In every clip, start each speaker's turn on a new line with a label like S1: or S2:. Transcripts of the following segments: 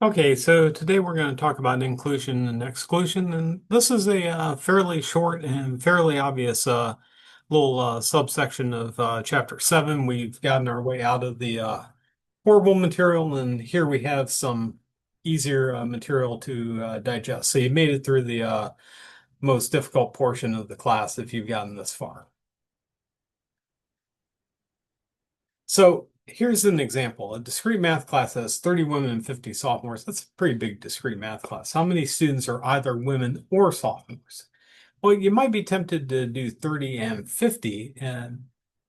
S1: Okay, so today we're going to talk about inclusion and exclusion, and this is a fairly short and fairly obvious little subsection of Chapter 7. We've gotten our way out of the horrible material, and here we have some easier material to digest. So you made it through the most difficult portion of the class if you've gotten this far. So here's an example. A discrete math class has 30 women and 50 sophomores. That's a pretty big discrete math class. How many students are either women or sophomores? Well, you might be tempted to do 30 and 50 and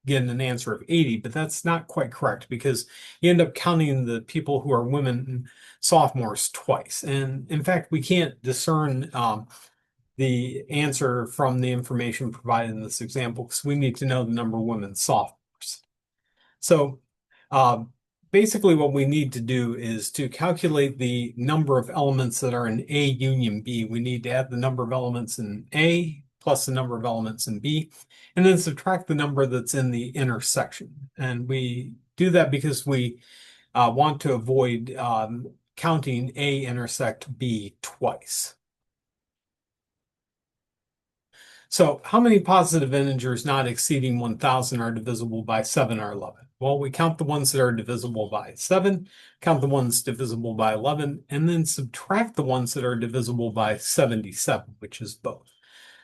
S1: get an answer of 80, but that's not quite correct because you end up counting the people who are women and sophomores twice. And in fact, we can't discern the answer from the information provided in this example because we need to know the number of women sophomores. So uh, basically what we need to do is to calculate the number of elements that are in A union B. We need to add the number of elements in A plus the number of elements in B, and then subtract the number that's in the intersection. And we do that because we want to avoid counting A intersect B twice. So how many positive integers not exceeding 1,000 are divisible by 7 or 11? Well, we count the ones that are divisible by 7, count the ones divisible by 11, and then subtract the ones that are divisible by 77, which is both.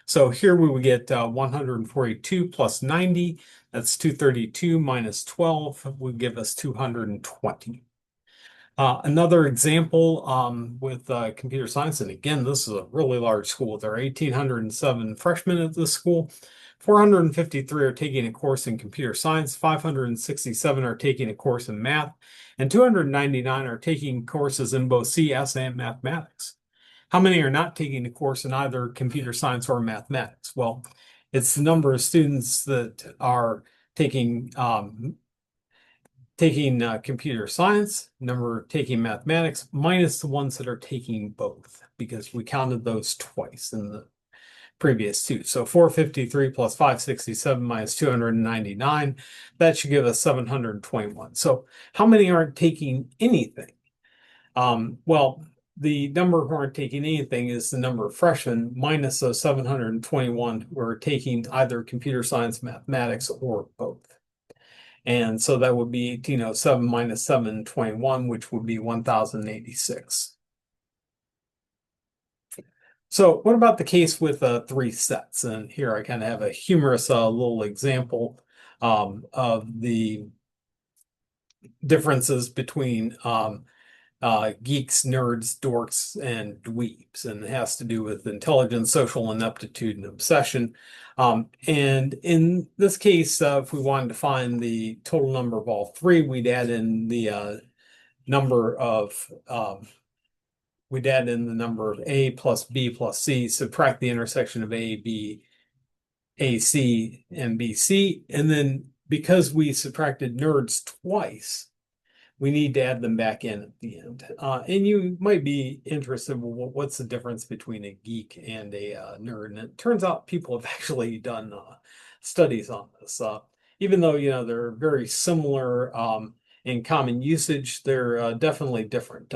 S1: So here we would get 142 plus 90, that's 232 minus 12 would give us 220. Another example with computer science, and again, this is a really large school. There are 1,807 freshmen at this school. 453 are taking a course in computer science, 567 are taking a course in math, and 299 are taking courses in both CS and mathematics. How many are not taking a course in either computer science or mathematics? Well, it's the number of students that are taking computer science, number taking mathematics, minus the ones that are taking both, because we counted those twice in the previous two. So 453 plus 567 minus 299, that should give us 721. So how many aren't taking anything? Well, the number who aren't taking anything is the number of freshmen minus those 721 who are taking either computer science, mathematics, or both. And so that would be 1807 minus 721, which would be 1086. So what about the case with three sets? And here I kind of have a humorous little example of the differences between geeks, nerds, dorks, and dweebs, and it has to do with intelligence, social ineptitude, and obsession. And in this case, if we wanted to find the total number of all three, we'd add in the number of we'd add in the number of A plus B plus C, subtract the intersection of A, B, A, C, and B, C, and then because we subtracted nerds twice, we need to add them back in at the end. And you might be interested, well, what's the difference between a geek and a nerd? And it turns out people have actually done studies on this. Even though, they're very similar in common usage, they're definitely different.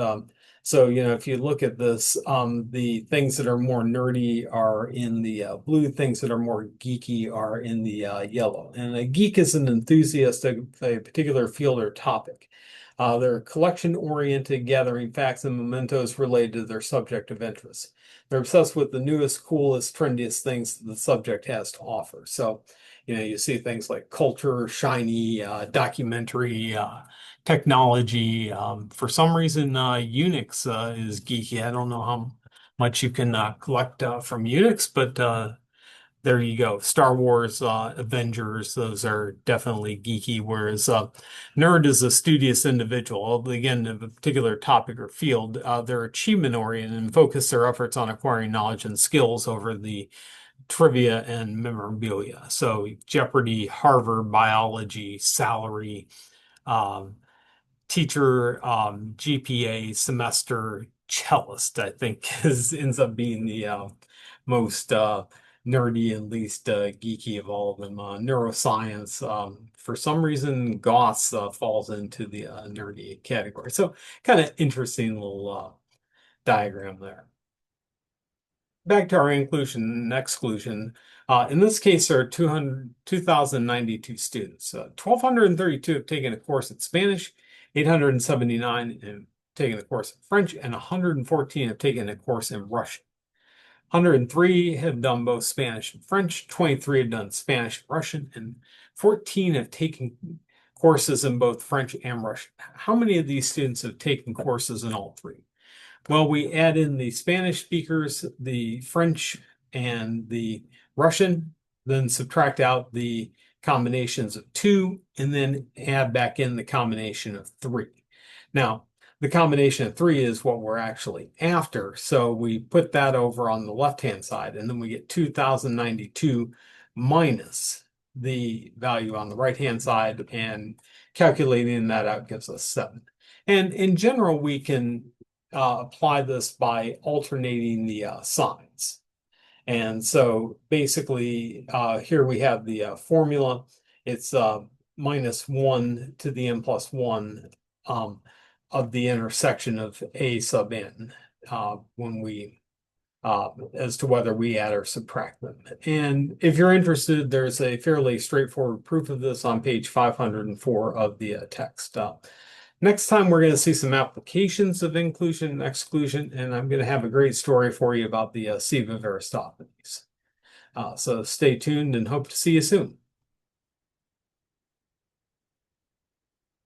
S1: So, if you look at this, the things that are more nerdy are in the blue, things that are more geeky are in the yellow. And a geek is an enthusiast of a particular field or topic. They're collection-oriented, gathering facts and mementos related to their subject of interest. They're obsessed with the newest, coolest, trendiest things the subject has to offer. So, you see things like culture, shiny, documentary, technology. For some reason, Unix is geeky. I don't know how much you can collect from Unix, but there you go. Star Wars, Avengers, those are definitely geeky, whereas nerd is a studious individual, again, of a particular topic or field. They're achievement oriented and focus their efforts on acquiring knowledge and skills over the trivia and memorabilia. So Jeopardy, Harvard, biology, salary, um, teacher, GPA, semester, cellist, I think, ends up being the most nerdy and least geeky of all of them. Neuroscience, for some reason, Gauss falls into the nerdy category. So kind of interesting little diagram there. Back to our inclusion and exclusion. In this case, there are 2,092 students. 1,232 have taken a course in Spanish, 879 have taken a course in French, and 114 have taken a course in Russian. 103 have done both Spanish and French, 23 have done Spanish and Russian, and 14 have taken courses in both French and Russian. How many of these students have taken courses in all three? Well, we add in the Spanish speakers, the French, and the Russian, then subtract out the combinations of two, and then add back in the combination of three. Now, the combination of three is what we're actually after. So we put that over on the left-hand side, and then we get 2,092 minus the value on the right-hand side, and calculating that out gives us 7. And in general, we can apply this by alternating the signs. And so basically, here we have the formula. It's minus 1 to the n plus 1 of the intersection of a sub n when we as to whether we add or subtract them. And if you're interested, there's a fairly straightforward proof of this on page 504 of the text. Next time, we're going to see some applications of inclusion and exclusion, and I'm going to have a great story for you about the sieve of Aristophanes. So stay tuned and hope to see you soon.